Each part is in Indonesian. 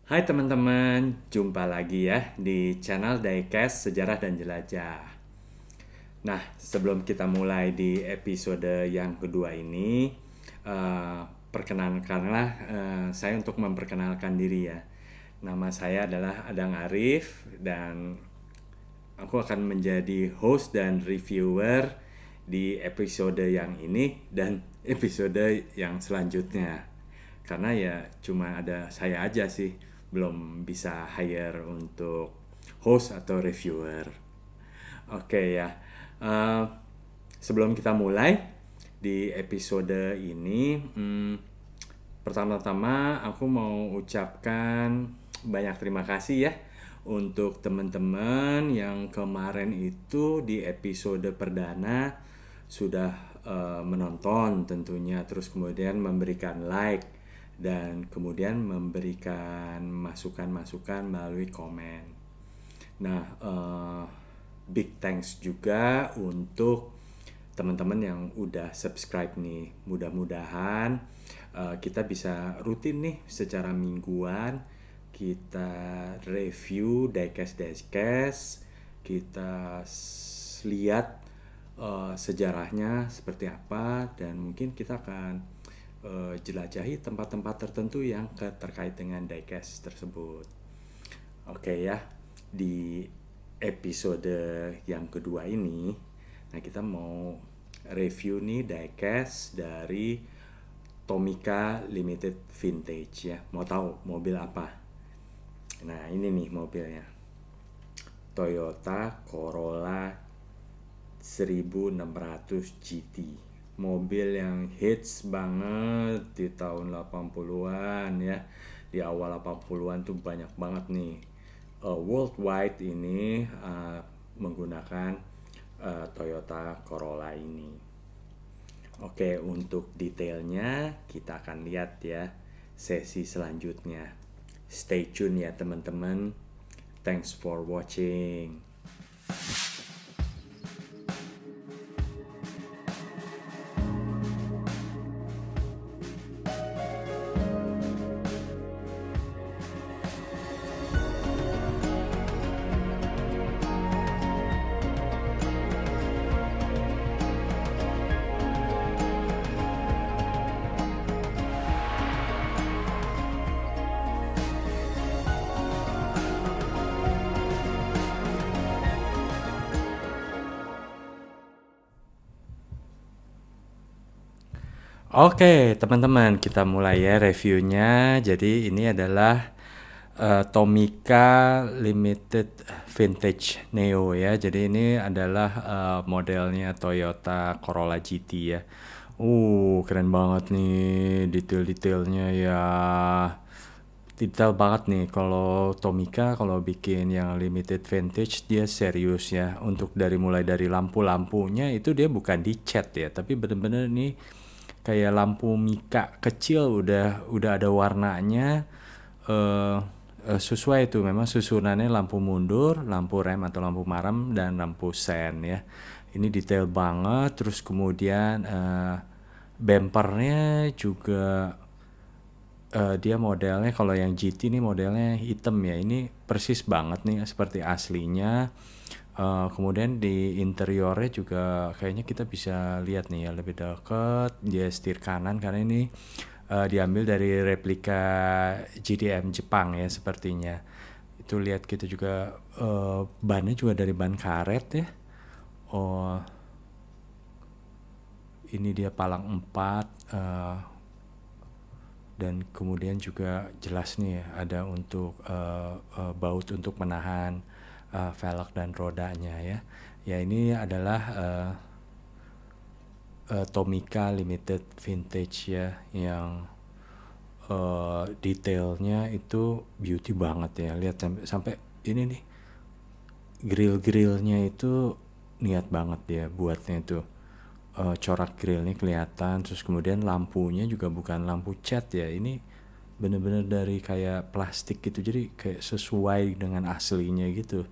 Hai teman-teman, jumpa lagi ya di channel Diecast Sejarah dan Jelajah. Nah, sebelum kita mulai di episode yang kedua ini, perkenalkanlah saya untuk memperkenalkan diri ya. Nama saya adalah Adang Arif dan aku akan menjadi host dan reviewer di episode yang ini dan episode yang selanjutnya. Karena ya cuma ada saya aja sih, belum bisa hire untuk host atau reviewer. Oke ya. Eh, Sebelum kita mulai di episode ini, pertama-tama aku mau ucapkan banyak terima kasih ya untuk teman-teman yang kemarin itu di episode perdana sudah menonton tentunya, terus kemudian memberikan like dan kemudian memberikan masukan-masukan melalui komen. Nah, big thanks juga untuk teman-teman yang udah subscribe nih. Mudah-mudahan kita bisa rutin nih secara mingguan kita review diecast, kita lihat sejarahnya seperti apa dan mungkin kita akan jelajahi tempat-tempat tertentu yang terkait dengan diecast tersebut. Oke ya, di episode yang kedua ini, nah kita mau review nih diecast dari Tomica Limited Vintage ya. Mau tahu mobil apa? Nah ini nih mobilnya, Toyota Corolla 1600 GT. Mobil yang hits banget di tahun 80-an ya. Di awal 80-an tuh banyak banget nih. Worldwide ini menggunakan Toyota Corolla ini. Oke, untuk detailnya kita akan lihat ya sesi selanjutnya. Stay tune ya teman-teman. Thanks for watching. Oke, teman-teman, kita mulai ya reviewnya. Jadi ini adalah Tomica Limited Vintage Neo ya. Jadi ini adalah modelnya Toyota Corolla GT ya. Keren banget nih detail-detailnya ya. Detail banget nih kalau Tomica kalau bikin yang limited vintage dia serius ya. Untuk mulai dari lampu-lampunya itu dia bukan dicat ya, tapi bener-bener nih kayak lampu mika kecil udah ada warnanya. eh Sesuai itu memang susunannya lampu mundur, lampu rem atau lampu maram dan lampu sen ya. Ini detail banget. Terus kemudian bumpernya juga dia modelnya kalau yang GT ini modelnya hitam ya. Ini persis banget nih seperti aslinya. Kemudian di interiornya juga kayaknya kita bisa lihat nih ya lebih dekat, dia setir kanan karena ini diambil dari replika GDM Jepang ya sepertinya. Itu lihat kita juga bannya juga dari ban karet ya. Oh, ini dia palang 4 dan kemudian juga jelas nih ada untuk baut untuk menahan velg dan rodanya ya. Ya ini adalah Tomica Limited Vintage ya yang detailnya itu beauty banget ya. Lihat sampai ini nih grill-grillnya itu niat banget ya buatnya itu. Corak grillnya kelihatan, terus kemudian lampunya juga bukan lampu cat ya, ini bener-bener dari kayak plastik gitu, jadi kayak sesuai dengan aslinya gitu.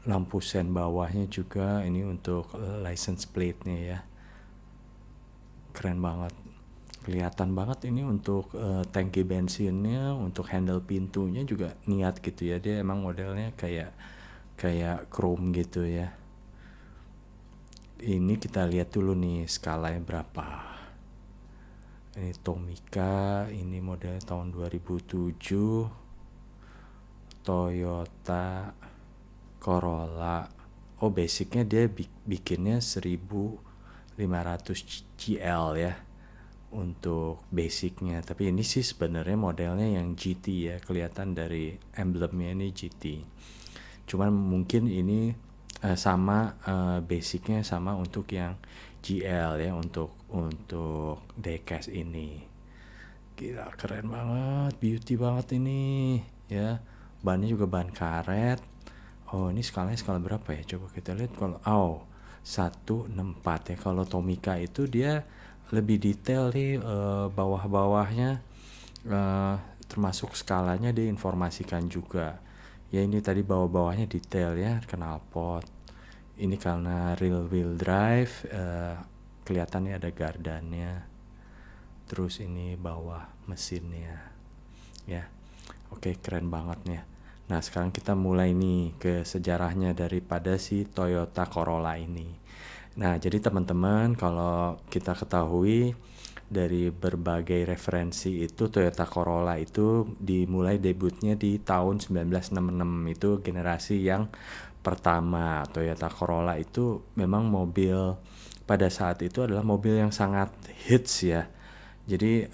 Lampu sen bawahnya juga ini untuk license plate-nya ya, keren banget. Kelihatan banget ini untuk tangki bensinnya, untuk handle pintunya juga niat gitu ya. Dia emang modelnya kayak kayak chrome gitu ya. Ini kita lihat dulu nih skalanya berapa. Ini Tomica, ini model tahun 2007, Toyota Corolla. Oh, basicnya dia bikinnya 1500 GL ya untuk basicnya. Tapi ini sih sebenarnya modelnya yang GT ya, kelihatan dari emblemnya ini GT. Cuman mungkin ini sama basicnya sama untuk yang GL ya, untuk diecast ini. Gila, keren banget, beauty banget ini ya. Bannya juga ban karet. Oh, ini skala berapa ya? Coba kita lihat. Kalau 164 ya. Kalau Tomica itu dia lebih detail nih, bawah-bawahnya, eh, termasuk skalanya diinformasikan juga. Ya, ini tadi bawah-bawahnya detail ya, knalpot. Ini karena rear wheel drive, kelihatannya ada gardannya. Terus ini bawah mesinnya ya. Oke, keren banget nih. Nah, sekarang kita mulai nih ke sejarahnya daripada si Toyota Corolla ini. Nah, jadi teman-teman, kalau kita ketahui dari berbagai referensi itu, Toyota Corolla itu dimulai debutnya di tahun 1966. Itu generasi yang pertama. Toyota Corolla itu memang mobil pada saat itu adalah mobil yang sangat hits ya. Jadi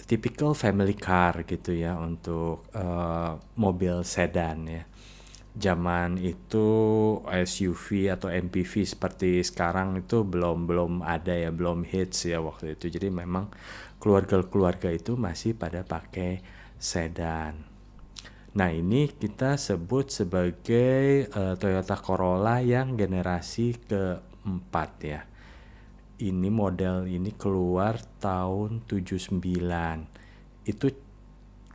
typical family car gitu ya, untuk mobil sedan ya. Zaman itu SUV atau MPV seperti sekarang itu belum ada ya, belum hits ya waktu itu. Jadi memang keluarga-keluarga itu masih pada pakai sedan. Nah, ini kita sebut sebagai Toyota Corolla yang generasi keempat ya. Ini model ini keluar tahun 79. Itu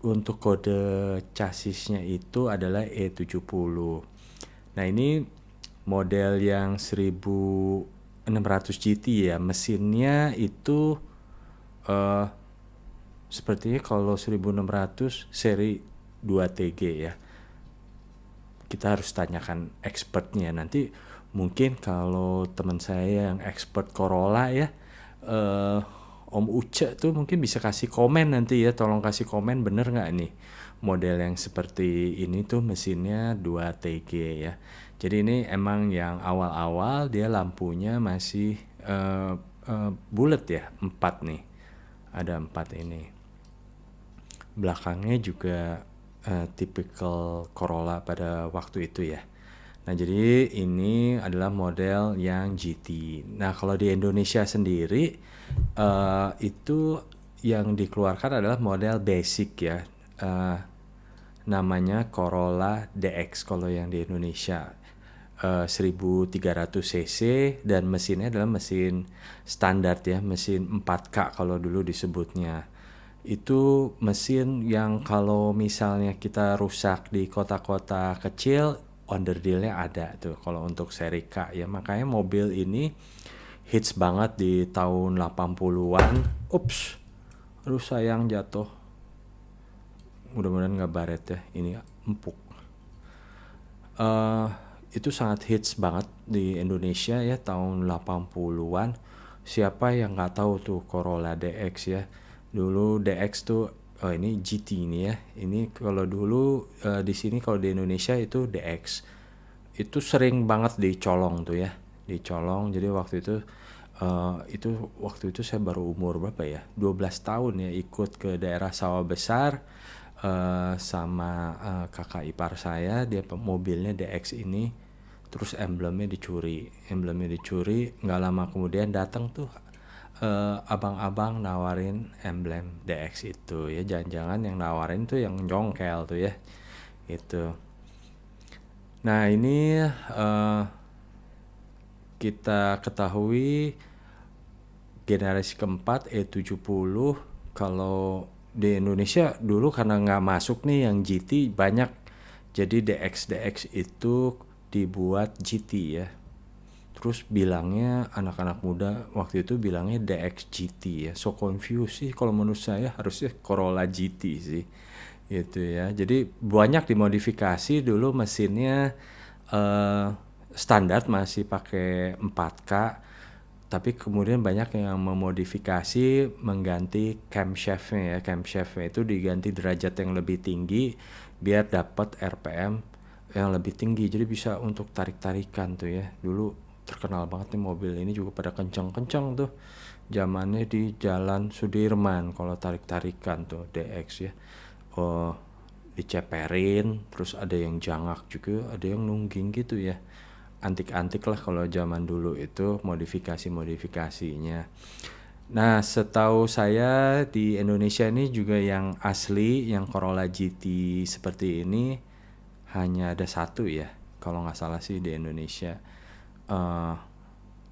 untuk kode chassisnya itu adalah E70. Nah, ini model yang 1600 GT ya. Mesinnya itu sepertinya kalau 1600 seri 2TG ya. Kita harus tanyakan expertnya. Nanti mungkin kalau teman saya yang expert Corolla ya, Om Uce tuh mungkin bisa kasih komen nanti ya. Tolong kasih komen, bener nggak nih model yang seperti ini tuh mesinnya 2TG ya. Jadi ini emang yang awal-awal dia lampunya masih bulat ya, 4 nih. Ada 4 ini. Belakangnya juga typical Corolla pada waktu itu ya. Nah, jadi ini adalah model yang GT. Nah, kalau di Indonesia sendiri itu yang dikeluarkan adalah model basic ya. Namanya Corolla DX kalau yang di Indonesia. 1300 cc dan mesinnya adalah mesin standar ya, mesin 4K kalau dulu disebutnya. Itu mesin yang kalau misalnya kita rusak di kota-kota kecil, onderdilnya ada tuh kalau untuk seri K ya. Makanya mobil ini hits banget di tahun 80-an. Ups, aduh sayang jatuh. Mudah-mudahan gak baret ya, ini empuk. Itu sangat hits banget di Indonesia ya tahun 80-an. Siapa yang gak tahu tuh Corolla DX ya. Dulu DX tuh, oh ini GT ini ya. Ini kalau dulu di sini kalau di Indonesia itu DX. Itu sering banget dicolong tuh ya. Dicolong. Jadi waktu itu saya baru umur berapa ya? 12 tahun ya, ikut ke daerah Sawah Besar sama kakak ipar saya. Dia mobilnya DX ini. Terus emblemnya dicuri. Nggak lama kemudian datang tuh abang-abang nawarin emblem DX itu ya. Jangan-jangan yang nawarin tuh yang jongkel tuh ya itu. Nah, ini kita ketahui generasi keempat E70. Kalau di Indonesia dulu karena nggak masuk nih yang GT banyak, jadi DX itu dibuat GT ya. Terus bilangnya anak-anak muda waktu itu bilangnya DX GT ya. So confused sih kalau menurut saya, harusnya Corolla GT sih. Gitu ya. Jadi banyak dimodifikasi dulu mesinnya, eh, standar masih pakai 4K, tapi kemudian banyak yang memodifikasi mengganti camshaftnya ya. Camshaftnya itu diganti derajat yang lebih tinggi biar dapat RPM yang lebih tinggi, jadi bisa untuk tarik-tarikan tuh ya. Dulu terkenal banget nih mobil ini, juga pada kenceng-kenceng tuh zamannya di Jalan Sudirman kalau tarik-tarikan tuh DX ya. Oh, diceperin, terus ada yang jangak juga, ada yang nungging gitu ya. Antik-antik lah kalau zaman dulu itu modifikasi-modifikasinya. Nah, setahu saya di Indonesia ini juga yang asli, yang Corolla GT seperti ini hanya ada satu ya, kalau nggak salah sih di Indonesia. Eh,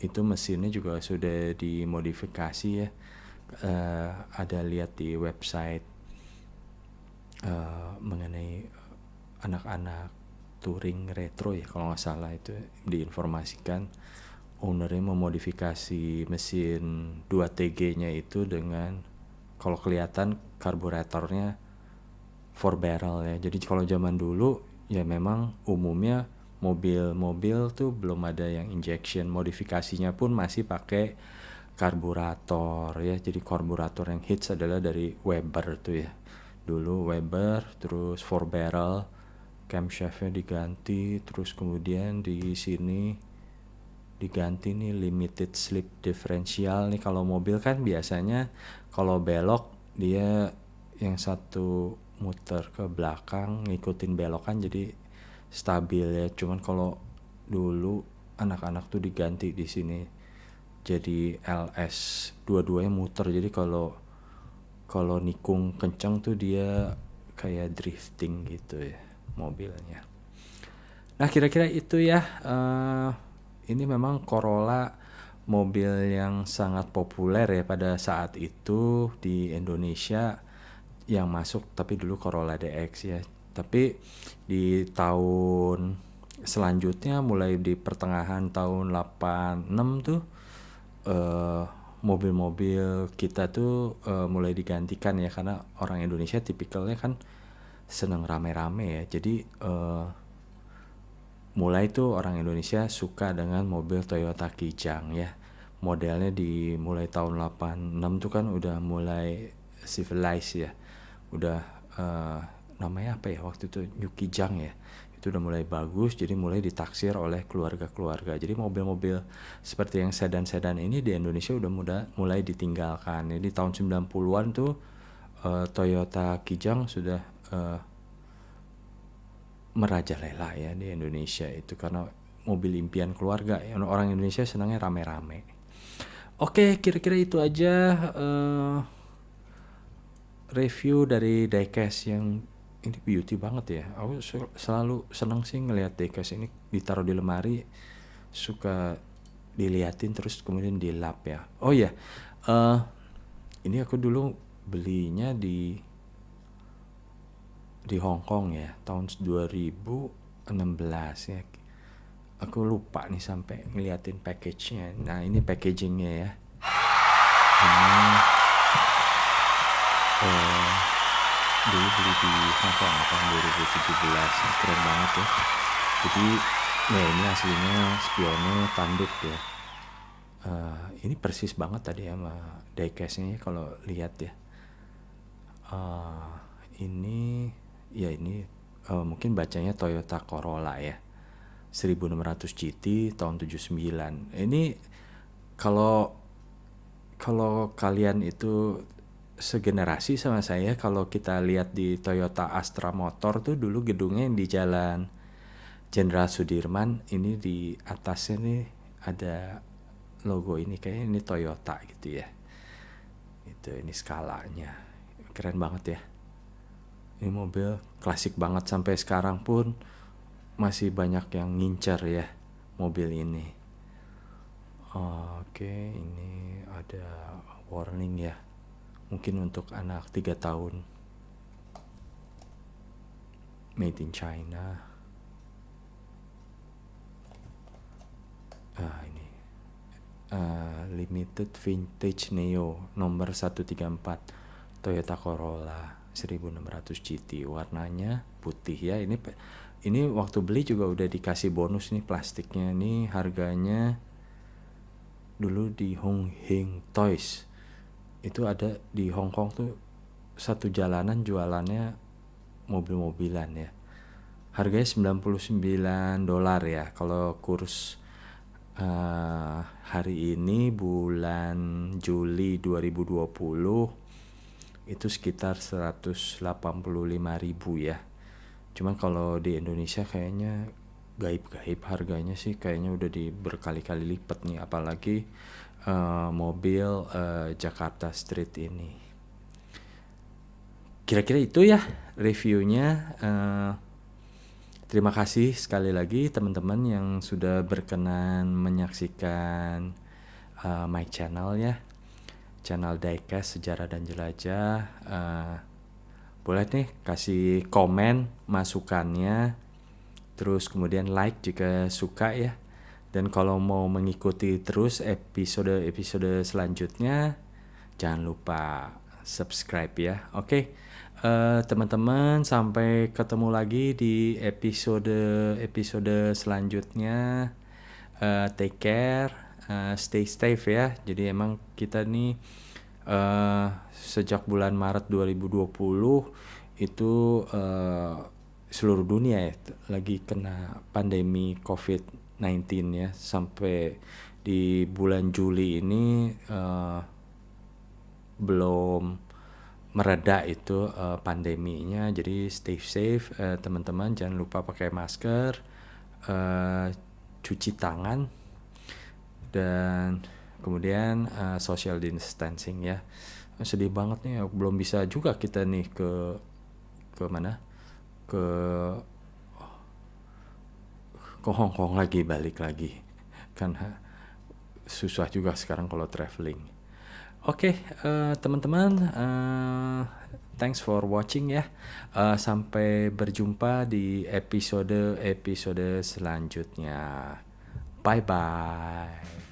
itu mesinnya juga sudah dimodifikasi ya. Ada lihat di website mengenai anak-anak touring retro ya, kalau nggak salah itu diinformasikan ownernya memodifikasi mesin 2TG-nya itu dengan, kalau kelihatan karburatornya 4 barrel ya. Jadi kalau zaman dulu ya memang umumnya mobil-mobil tuh belum ada yang injection, modifikasinya pun masih pakai karburator ya. Jadi karburator yang hits adalah dari Weber tuh ya. Dulu Weber, terus 4 barrel, camshaftnya diganti, terus kemudian di sini diganti nih limited slip differential nih. Kalau mobil kan biasanya kalau belok dia yang satu muter ke belakang ngikutin belokan jadi stabil ya. Cuman kalau dulu anak-anak tuh diganti di sini jadi LS, dua-duanya muter, jadi kalau kalau nikung kenceng tuh dia kayak drifting gitu ya mobilnya. Nah, kira-kira itu ya. Ini memang Corolla mobil yang sangat populer ya pada saat itu di Indonesia yang masuk, tapi dulu Corolla DX ya. Tapi di tahun selanjutnya mulai di pertengahan tahun 86 tuh, eh, mobil-mobil kita tuh mulai digantikan ya, karena orang Indonesia tipikalnya kan seneng rame-rame ya. Jadi mulai tuh orang Indonesia suka dengan mobil Toyota Kijang ya. Modelnya di mulai tahun 86 tuh kan udah mulai civilized ya. Udah namanya apa ya waktu itu, New Kijang ya. Itu udah mulai bagus, jadi mulai ditaksir oleh keluarga-keluarga. Jadi mobil-mobil seperti yang sedan-sedan ini di Indonesia udah mulai ditinggalkan. Jadi tahun 90-an tuh Toyota Kijang sudah merajalela ya di Indonesia itu, karena mobil impian keluarga ya. Orang Indonesia senangnya rame-rame. Oke, kira-kira itu aja review dari diecast yang ini beauty banget ya. Aku selalu senang sih ngelihat diecast ini ditaruh di lemari, suka diliatin terus kemudian dilap ya. Oh ya, ini aku dulu belinya di Hong Kong ya, tahun 2016 ya. Aku lupa nih sampai ngeliatin package-nya. Nah, ini packagingnya ya. Ini dulu beli di Hong Kong tahun 2017. Keren banget ya. Jadi ya ini aslinya spionnya tanduk ya. Ini persis banget tadi sama diecast-nya kalau lihat ya. Ini ya ini mungkin bacanya Toyota Corolla ya, 1600 GT tahun 79. Ini kalau kalian itu segenerasi sama saya, kalau kita lihat di Toyota Astra Motor tuh dulu gedungnya yang di Jalan Jenderal Sudirman, ini di atasnya nih ada logo ini, kayaknya ini Toyota gitu ya. Itu ini skalanya. Keren banget ya. Ini mobil klasik banget, sampai sekarang pun masih banyak yang ngincer ya mobil ini. Oke, ini ada warning ya. Mungkin untuk anak 3 tahun. Made in China. Ini Limited Vintage Neo nomor 134 Toyota Corolla 1600 GT, warnanya putih ya. Ini waktu beli juga udah dikasih bonus nih plastiknya. Nih harganya dulu di Hong Hing Toys itu ada di Hong Kong tuh, satu jalanan jualannya mobil-mobilan ya. Harganya $99 ya. Kalau kurs hari ini bulan Juli 2020 itu sekitar 185.000 ya. Cuman kalau di Indonesia kayaknya gaib-gaib harganya sih, kayaknya udah berkali-kali lipat nih, apalagi mobil Jakarta Street ini. Kira-kira itu ya reviewnya. Terima kasih sekali lagi teman-teman yang sudah berkenan menyaksikan my channel ya, channel Diecast Sejarah dan Jelajah. Boleh nih kasih komen masukannya, terus kemudian like jika suka ya. Dan kalau mau mengikuti terus episode selanjutnya, jangan lupa subscribe ya. Oke. Teman-teman, sampai ketemu lagi di episode selanjutnya. Take care, stay safe ya. Jadi emang kita nih sejak bulan Maret 2020 itu seluruh dunia ya lagi kena pandemi COVID-19 ya. Sampai di bulan Juli ini belum mereda itu pandeminya. Jadi stay safe teman-teman, jangan lupa pakai masker, cuci tangan, dan kemudian social distancing ya. Sedih banget nih, belum bisa juga kita nih ke mana, ke Hong Kong lagi, balik lagi kan susah juga sekarang kalau traveling. Oke, teman-teman, thanks for watching ya. Sampai berjumpa di episode selanjutnya. Bye bye.